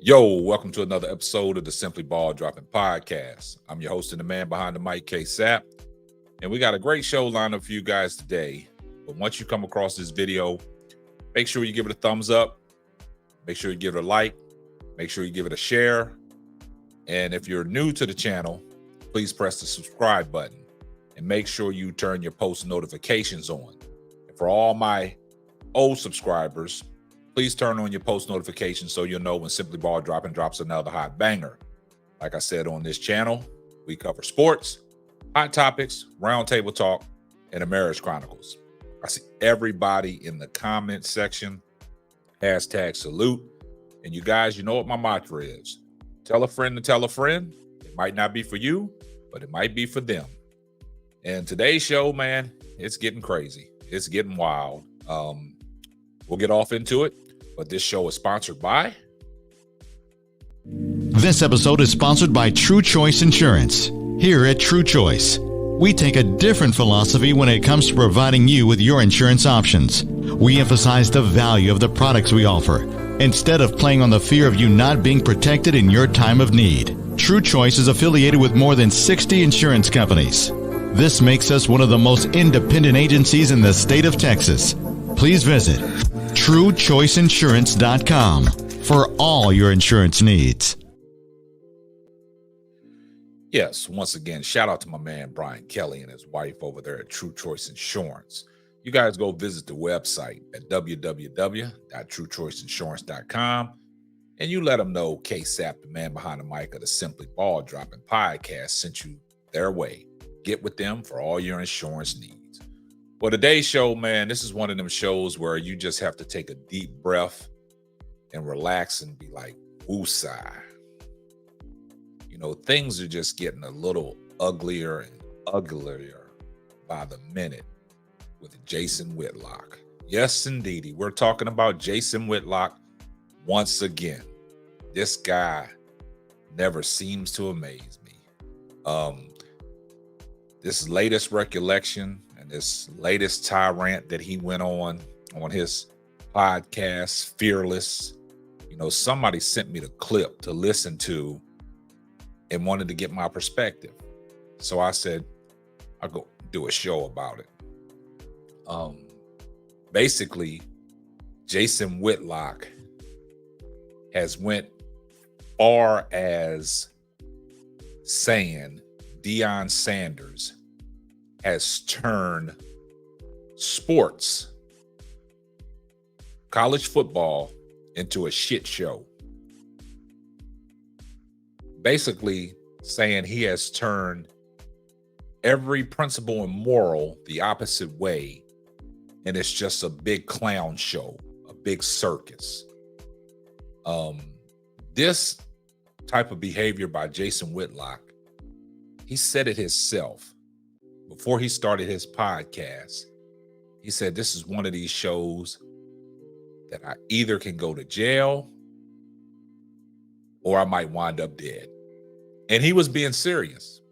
Yo, welcome to another episode of the Simply Ball Dropping Podcast. I'm your host and the man behind the mic, K Sap, and we got a great show lined up for you guys today. But once you come across this video, make sure you give it a thumbs up, make sure you give it a like, make sure you give it a share, and if you're new to the channel, please press the subscribe button and make sure you turn your post notifications on. And for all my old subscribers, please turn on your post notifications so you'll know when Simply Ball Dropping drops another hot banger. Like I said, on this channel, we cover sports, hot topics, roundtable talk, and the marriage chronicles. I see everybody in the comment section, hashtag salute. And you guys, you know what my mantra is. Tell a friend to tell a friend. It might not be for you, but it might be for them. And today's show, man, it's getting crazy. It's getting wild. We'll get off into it. But this show is sponsored by... This episode is sponsored by True Choice Insurance. Here at True Choice, we take a different philosophy when it comes to providing you with your insurance options. We emphasize the value of the products we offer, instead of playing on the fear of you not being protected in your time of need. True Choice is affiliated with more than 60 insurance companies. This makes us one of the most independent agencies in the state of Texas. Please visit TrueChoiceInsurance.com for all your insurance needs. Yes, once again, shout out to my man Brian Kelly and his wife over there at True Choice Insurance. You guys go visit the website at www.truechoiceinsurance.com and you let them know K-Sap, the man behind the mic of the Simply Ball Dropping Podcast, sent you their way. Get with them for all your insurance needs. Well, today's show, man, this is one of them shows where you just have to take a deep breath and relax and be like, woosah. You know, things are just getting a little uglier and uglier by the minute with Jason Whitlock. Yes, indeedy. We're talking about Jason Whitlock once again. This guy never seems to amaze me. This latest recollection and this latest tirade that he went on his podcast, Fearless, you know, somebody sent me the clip to listen to and wanted to get my perspective. So I said, I'll go do a show about it. Basically, Jason Whitlock has went far as saying Deion Sanders has turned sports, college football, into a shit show. Basically saying he has turned every principle and moral the opposite way, and it's just a big clown show, a big circus. This type of behavior by Jason Whitlock, he said it himself before he started his podcast. He said, this is one of these shows that I either can go to jail or I might wind up dead. And he was being serious.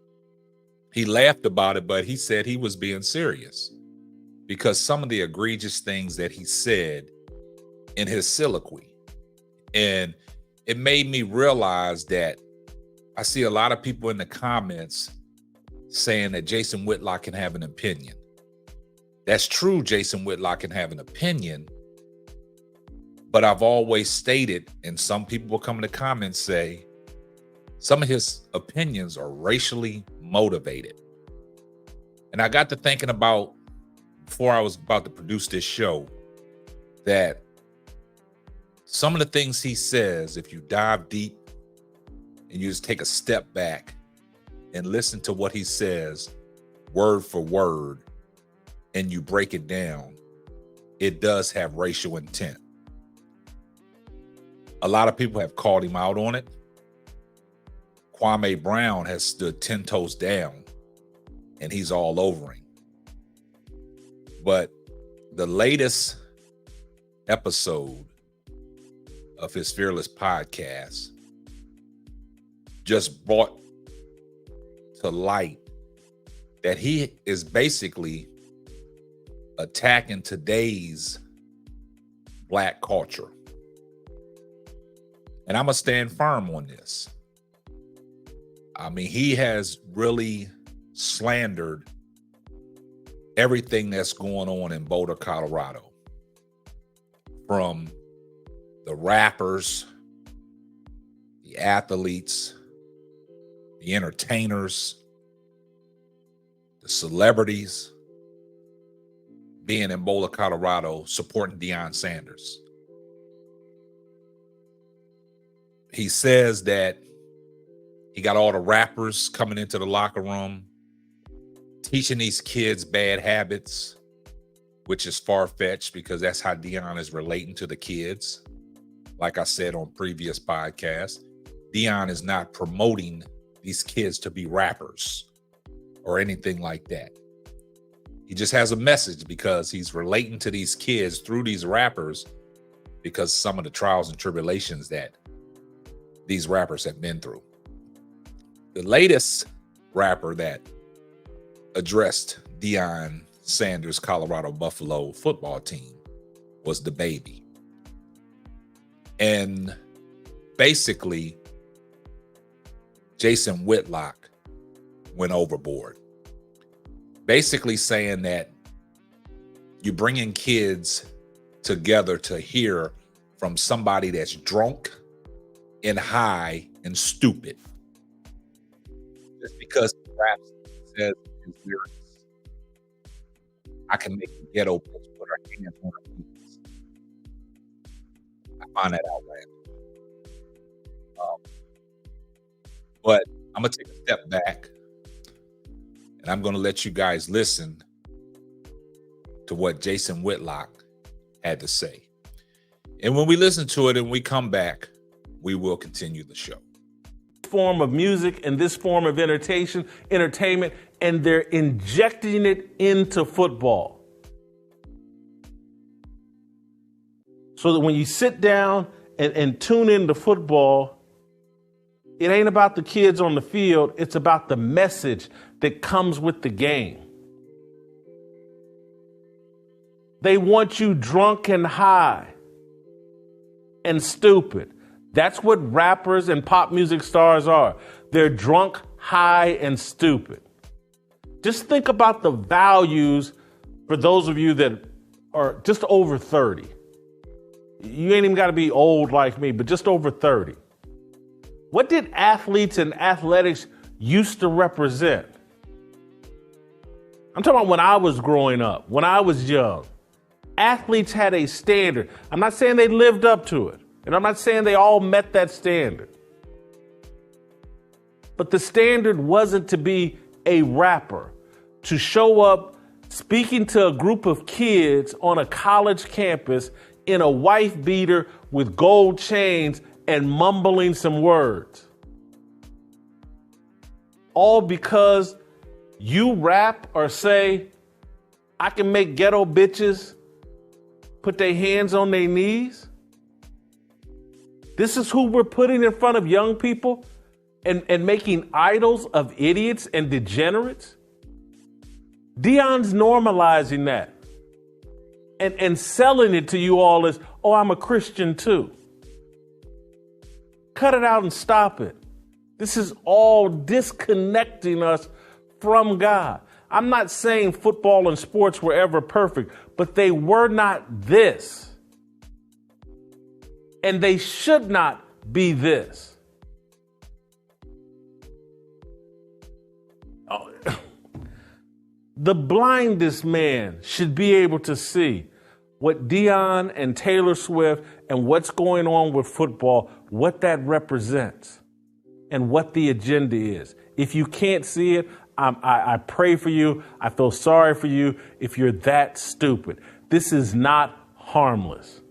He laughed about it, but he said he was being serious because some of the egregious things that he said in his soliloquy. And it made me realize that I see a lot of people in the comments saying that Jason Whitlock can have an opinion. That's true, Jason Whitlock can have an opinion, but I've always stated, and some people will come in the comments say, some of his opinions are racially motivated. And I got to thinking about, before I was about to produce this show, that some of the things he says, if you dive deep and you just take a step back and listen to what he says word for word, and you break it down, it does have racial intent. A lot of people have called him out on it. Kwame Brown has stood 10 toes down, and he's all over him. But the latest episode of his Fearless podcast just brought to light that he is basically attacking today's Black culture. And I'm going to stand firm on this. I mean, he has really slandered everything that's going on in Boulder, Colorado. From the rappers, the athletes, the entertainers, the celebrities being in Boulder, Colorado, supporting Deion Sanders. He says that he got all the rappers coming into the locker room, teaching these kids bad habits, which is far-fetched because that's how Deion is relating to the kids. Like I said on previous podcasts, Deion is not promoting these kids to be rappers or anything like that. He just has a message because he's relating to these kids through these rappers because some of the trials and tribulations that these rappers have been through. The latest rapper that addressed Deion Sanders' Colorado Buffalo football team was DaBaby. And basically, Jason Whitlock went overboard. Basically saying that you're bringing kids together to hear from somebody that's drunk and high and stupid. Just because he raps says his lyrics, I can make a ghetto bitch put her hands on her knees. I find that outlandish. But I'm going to take a step back and I'm going to let you guys listen to what Jason Whitlock had to say. And when we listen to it and we come back, we will continue the show. Form of music and this form of entertainment, and they're injecting it into football. So that when you sit down and tune into football, it ain't about the kids on the field, it's about the message that comes with the game. They want you drunk and high and stupid. That's what rappers and pop music stars are. They're drunk, high, and stupid. Just think about the values for those of you that are just over 30. You ain't even got to be old like me, but just over 30. What did athletes and athletics used to represent? I'm talking about when I was growing up, when I was young. Athletes had a standard. I'm not saying they lived up to it. And I'm not saying they all met that standard. But the standard wasn't to be a rapper, to show up speaking to a group of kids on a college campus in a wife beater with gold chains and mumbling some words. All because you rap or say, I can make ghetto bitches put their hands on their knees. This is who we're putting in front of young people and making idols of idiots and degenerates. Deion's normalizing that and selling it to you all as, oh, I'm a Christian too. Cut it out and stop it. This is all disconnecting us from God. I'm not saying football and sports were ever perfect, but they were not this. And they should not be this. Oh, the blindest man should be able to see what Deion and Taylor Swift and what's going on with football, what that represents and what the agenda is. If you can't see it, I pray for you. I feel sorry for you if you're that stupid. This is not harmless.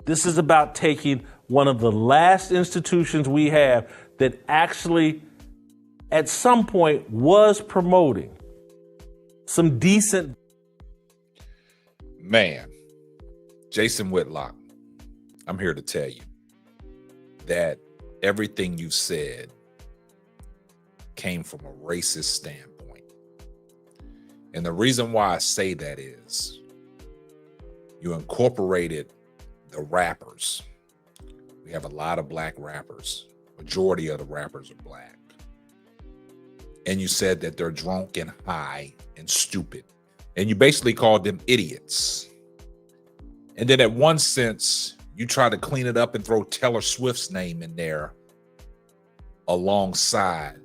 This is about taking one of the last institutions we have that actually, at some point, was promoting some decent. Man, Jason Whitlock, I'm here to tell you that everything you said came from a racist standpoint. And the reason why I say that is you incorporated the rappers We have a lot of black rappers. Majority of the rappers are black. And you said that they're drunk and high and stupid. And you basically called them idiots. And then at one sense, you try to clean it up and throw Taylor Swift's name in there alongside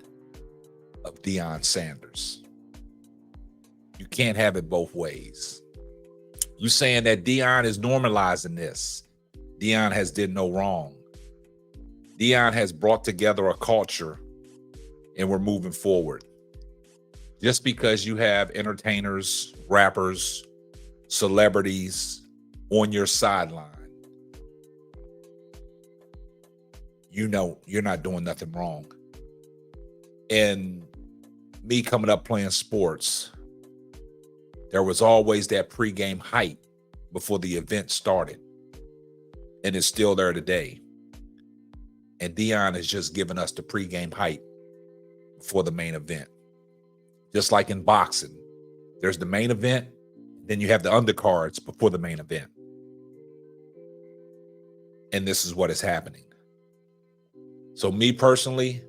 of Deion Sanders. You can't have it both ways. You saying that Deion is normalizing this. Deion has did no wrong. Deion has brought together a culture and we're moving forward. Just because you have entertainers, rappers, celebrities on your sideline, you know you're not doing nothing wrong. And me coming up playing sports, there was always that pregame hype before the event started. And it's still there today. And Deion is just giving us the pregame hype before the main event. Just like in boxing, there's the main event, then you have the undercards before the main event. And this is what is happening. So me personally,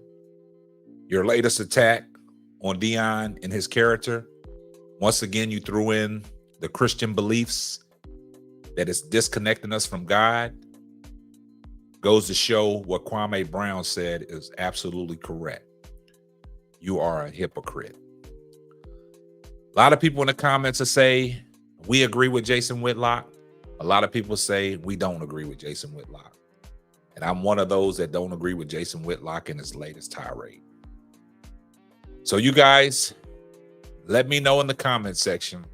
your latest attack on Deion and his character, once again, you threw in the Christian beliefs that is disconnecting us from God. Goes to show what Kwame Brown said is absolutely correct. You are a hypocrite. A lot of people in the comments will say, we agree with Jason Whitlock. A lot of people say we don't agree with Jason Whitlock. And I'm one of those that don't agree with Jason Whitlock in his latest tirade. So you guys, let me know in the comment section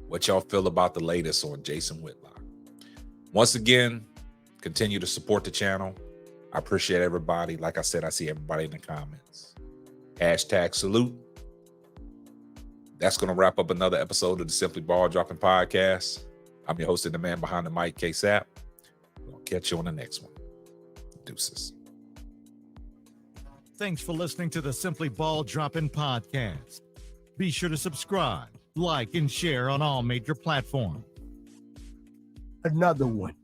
what y'all feel about the latest on Jason Whitlock. Once again, continue to support the channel. I appreciate everybody. Like I said, I see everybody in the comments. Hashtag salute. That's going to wrap up another episode of the Simply Ball Dropping Podcast. I'm your host and the man behind the mic, K-Sap. We'll catch you on the next one. Deuces. Thanks for listening to the Simply Ball Dropping Podcast. Be sure to subscribe, like, and share on all major platforms. Another one.